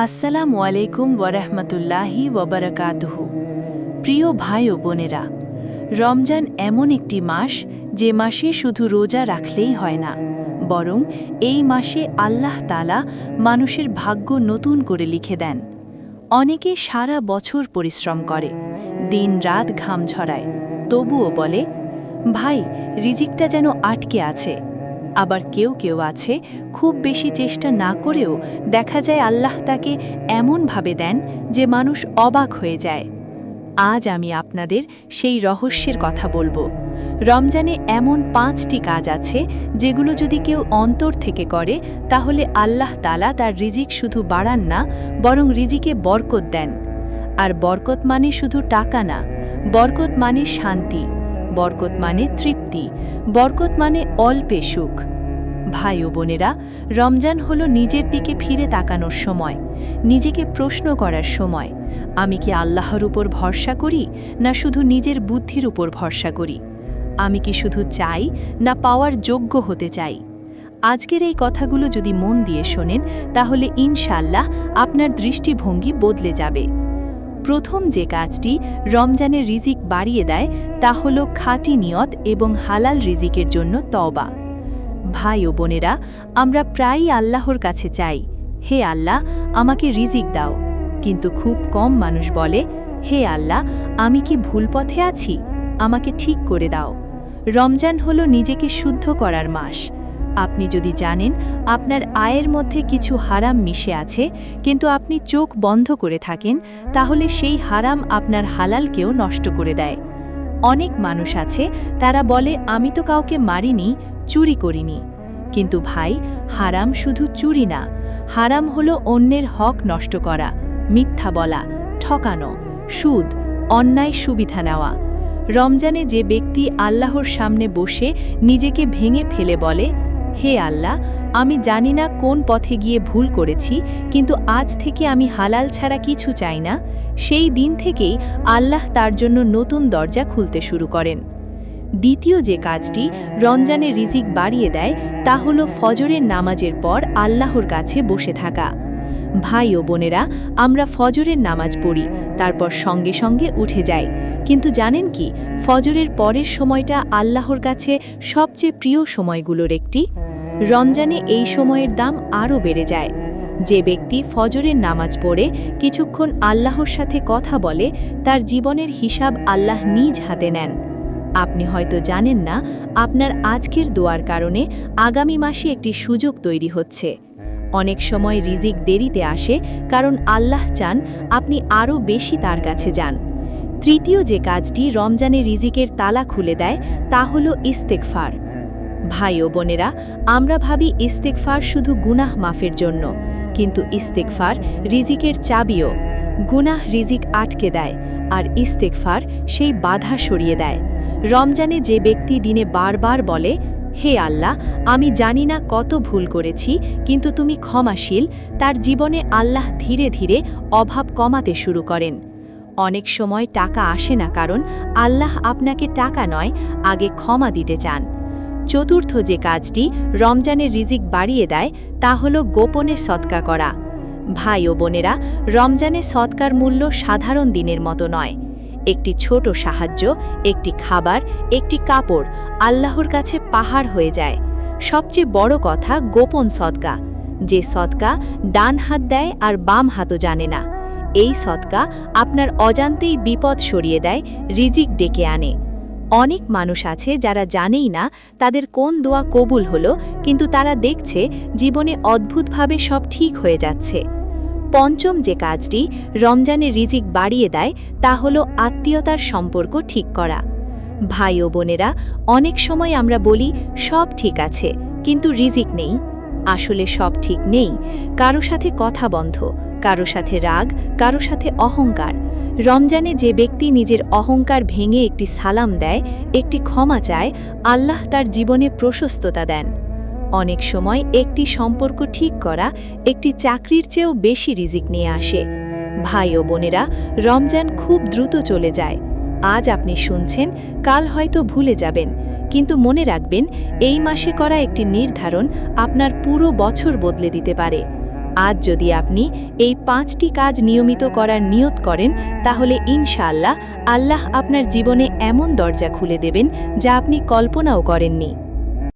আসসালামু আলাইকুম ওয়ারাহমাতুল্লাহি ওয়াবারাকাতুহু। প্রিয় ভাই ও বোনেরা, রমজান এমন একটি মাস যে মাসে শুধু রোজা রাখলেই হয় না, বরং এই মাসে আল্লাহ তাআলা মানুষের ভাগ্য নতুন করে লিখে দেন। অনেকে সারা বছর পরিশ্রম করে, দিন রাত ঘাম ঝরায়, তবুও বলে, ভাই রিজিকটা যেন আটকে আছে। আবার কেউ কেউ আছে, খুব বেশি চেষ্টা না করেও দেখা যায় আল্লাহ তাকে এমনভাবে দেন যে মানুষ অবাক হয়ে যায়। আজ আমি আপনাদের সেই রহস্যের কথা বলবো। রমজানে এমন 5টি কাজ আছে যেগুলো যদি কেউ অন্তর থেকে করে, তাহলে আল্লাহ তাআলা তার রিজিক শুধু বাড়ান না, বরং রিজিকে বরকত দেন। আর বরকত মানে শুধু টাকা না, বরকত মানে শান্তি, বরকত মানে তৃপ্তি, বরকত মানে অল্পে সুখ। ভাই ও বোনেরা, রমজান হলো নিজের দিকে ফিরে তাকানোর সময়, নিজেকে প্রশ্ন করার সময়, আমি কি আল্লাহর উপর ভরসা করি না শুধু নিজের বুদ্ধির উপর ভরসা করি? আমি কি শুধু চাই না পাওয়ার যোগ্য হতে চাই? আজকের এই কথাগুলো যদি মন দিয়ে শোনেন, তাহলে ইনশাআল্লাহ আপনার দৃষ্টিভঙ্গি বদলে যাবে। প্রথম যে কাজটি রমজানের রিজিক বাড়িয়ে দেয়, তা হলো খাঁটি নিয়ত এবং হালাল রিজিকের জন্য তওবা। ভাই ও বোনেরা, আমরা প্রায়ই আল্লাহর কাছে চাই, হে আল্লাহ আমাকে রিজিক দাও, কিন্তু খুব কম মানুষ বলে, হে আল্লাহ আমি কি ভুল পথে আছি, আমাকে ঠিক করে দাও। রমজান হলো নিজেকে শুদ্ধ করার মাস। আপনি যদি জানেন আপনার আয়ের মধ্যে কিছু হারাম মিশে আছে, কিন্তু আপনি চোখ বন্ধ করে থাকেন, তাহলে সেই হারাম আপনার হালালকেও নষ্ট করে দেয়। অনেক মানুষ আছে, তারা বলে আমি তো কাউকে মারিনি, চুরি করিনি। কিন্তু ভাই, হারাম শুধু চুরি না, হারাম হলো অন্যের হক নষ্ট করা, মিথ্যা বলা, ঠকানো, সুদ, অন্যায় সুবিধা নেওয়া। রমজানে যে ব্যক্তি আল্লাহর সামনে বসে নিজেকে ভেঙে ফেলে বলে, হে আল্লাহ আমি জানি না কোন পথে গিয়ে ভুল করেছি, কিন্তু আজ থেকে আমি হালাল ছাড়া কিছু চাই না, সেই দিন থেকেই আল্লাহ তার জন্য নতুন দরজা খুলতে শুরু করেন। দ্বিতীয় যে কাজটি রমজানের রিজিক বাড়িয়ে দেয়, তা হলো ফজরের নামাজের পর আল্লাহর কাছে বসে থাকা। ভাই ও বোনেরা, আমরা ফজরের নামাজ পড়ি, তারপর সঙ্গে সঙ্গে উঠে যাই, কিন্তু জানেন কি, ফজরের পরের সময়টা আল্লাহর কাছে সবচেয়ে প্রিয় সময়গুলোর একটি। রমজানে এই সময়ের দাম আরও বেড়ে যায়। যে ব্যক্তি ফজরের নামাজ পড়ে কিছুক্ষণ আল্লাহর সাথে কথা বলে, তার জীবনের হিসাব আল্লাহ নিজ হাতে নেন। আপনি হয়তো জানেন না, আপনার আজকের দোয়ার কারণে আগামী মাসে একটি সুযোগ তৈরি হচ্ছে। অনেক সময় রিজিক দেরিতে আসে, কারণ আল্লাহ চান আপনি আরও বেশি তার কাছে যান। তৃতীয় যে কাজটি রমজানে রিজিকের তালা খুলে দেয়, তা হলো ইস্তেগফার। ভাই ও বোনেরা, আমরা ভাবি ইস্তেগফার শুধু গুনাহ মাফের জন্য, কিন্তু ইস্তেগফার রিজিকের চাবিও। গুনাহ রিজিক আটকে দেয়, আর ইস্তেগফার সেই বাধা সরিয়ে দেয়। রমজানে যে ব্যক্তি দিনে বারবার বলে, হে আল্লাহ আমি জানি না কত ভুল করেছি, কিন্তু তুমি ক্ষমাশীল, তার জীবনে আল্লাহ ধীরে ধীরে অভাব কমাতে শুরু করেন। অনেক সময় টাকা আসে না, কারণ আল্লাহ আপনাকে টাকা নয়, আগে ক্ষমা দিতে চান। চতুর্থ যে কাজটি রমজানের রিজিক বাড়িয়ে দেয়, তা হলো গোপনে সদকা করা। ভাই ও বোনেরা, রমজানে সদকার মূল্য সাধারণ দিনের মতো নয়। একটি ছোট সাহায্য, একটি খাবার, একটি কাপড় আল্লাহর কাছে পাহাড় হয়ে যায়। সবচেয়ে বড় কথা গোপন সদকা, যে সদকা ডান হাত দেয় আর বাম হাতও জানে না। এই সদকা আপনার অজান্তেই বিপদ সরিয়ে দেয়, রিজিক ডেকে আনে। অনেক মানুষ আছে যারা জানেই না তাদের কোন দোয়া কবুল হলো, কিন্তু তারা দেখছে জীবনে অদ্ভুতভাবে সব ঠিক হয়ে যাচ্ছে। পঞ্চম যে কাজটি রমজানের রিজিক বাড়িয়ে দেয়, তা হলো আত্মীয়তার সম্পর্ক ঠিক করা। ভাই ও বোনেরা, অনেক সময় আমরা বলি সব ঠিক আছে, কিন্তু রিজিক নেই। আসলে সব ঠিক নেই। কারো সাথে কথা বন্ধ, কারো সাথে রাগ, কারো সাথে অহংকার। রমজানে যে ব্যক্তি নিজের অহংকার ভেঙে একটি সালাম দেয়, একটি ক্ষমা চায়, আল্লাহ তার জীবনে প্রশস্ততা দেন। অনেক সময় একটি সম্পর্ক ঠিক করা একটি চাকরির চেয়েও বেশি রিজিক নিয়ে আসে। ভাই ও বোনেরা, রমজান খুব দ্রুত চলে যায়। আজ আপনি শুনছেন, কাল হয়তো ভুলে যাবেন, কিন্তু মনে রাখবেন এই মাসে করা একটি নির্ধারণ আপনার পুরো বছর বদলে দিতে পারে। আজ যদি আপনি এই 5টি কাজ নিয়মিত করার নিয়ত করেন তাহলে ইনশাআল্লাহ আল্লাহ আপনার জীবনে এমন দরজা খুলে দেবেন যা আপনি কল্পনাও করেননি।